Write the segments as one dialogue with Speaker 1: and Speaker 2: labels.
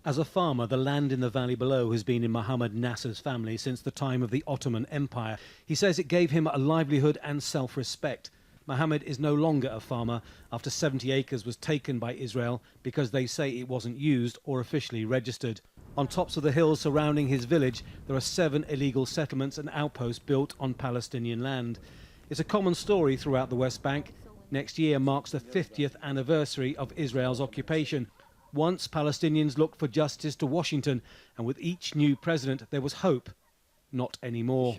Speaker 1: As a farmer, the land in the valley below has been in Mohammed Nasser's family since the time of the Ottoman Empire. He says it gave him a livelihood and self-respect. Mohammed is no longer a farmer after 70 acres was taken by Israel because they say it wasn't used or officially registered. On tops of the hills surrounding his village, there are 7 illegal settlements and outposts built on Palestinian land. It's a common story throughout the West Bank. Next year marks the 50th anniversary of Israel's occupation. Once Palestinians looked for justice to Washington, and with each new president there was hope. Not anymore.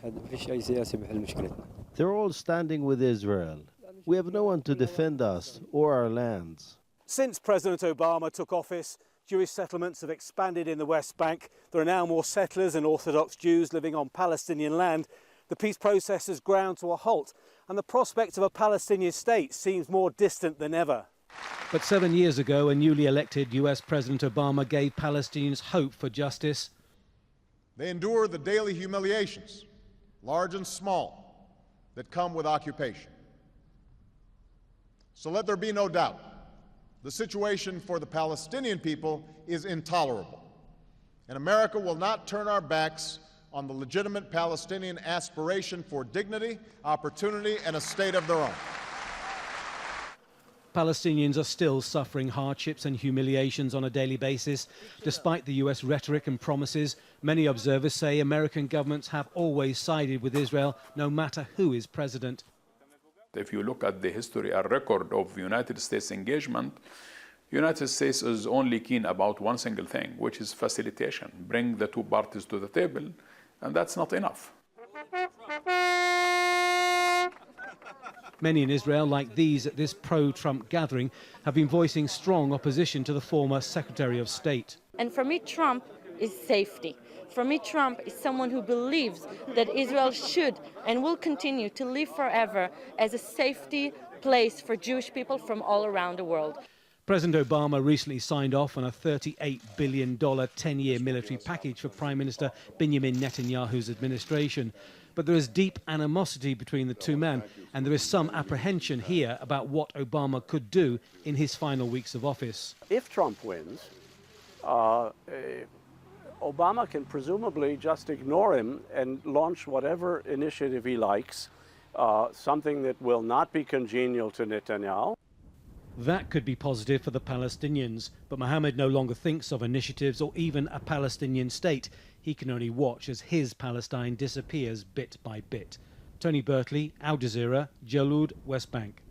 Speaker 2: They're all standing with Israel. We have no one to defend us or our lands.
Speaker 1: Since President Obama took office, Jewish settlements have expanded in the West Bank. There are now more settlers and Orthodox Jews living on Palestinian land. The peace process has ground to a halt, and the prospect of a Palestinian state seems more distant than ever. But 7 years ago, a newly elected US President Obama gave Palestinians hope for justice.
Speaker 3: They endure the daily humiliations, large and small, that come with occupation. So let there be no doubt, the situation for the Palestinian people is intolerable, and America will not turn our backs on the legitimate Palestinian aspiration for dignity, opportunity, and a state of their own.
Speaker 1: Palestinians are still suffering hardships and humiliations on a daily basis. Despite the US rhetoric and promises, many observers say American governments have always sided with Israel, no matter who is president.
Speaker 4: If you look at the history and record of United States engagement, United States is only keen about one single thing, which is facilitation. Bring the two parties to the table, and that's not enough.
Speaker 1: Many in Israel, like these at this pro-Trump gathering, have been voicing strong opposition to the former Secretary of State.
Speaker 5: And for me, Trump is safety. For me, Trump is someone who believes that Israel should and will continue to live forever as a safety place for Jewish people from all around the world.
Speaker 1: President Obama recently signed off on a $38 billion 10-year military package for Prime Minister Benjamin Netanyahu's administration. But there is deep animosity between the two men, and there is some apprehension here about what Obama could do in his final weeks of office.
Speaker 6: If Trump wins, Obama can presumably just ignore him and launch whatever initiative he likes, something that will not be congenial to Netanyahu.
Speaker 1: That could be positive for the Palestinians, but Mohammed no longer thinks of initiatives or even a Palestinian state. He can only watch as his Palestine disappears bit by bit. Tony Birtley, Al Jazeera, Jalud, West Bank.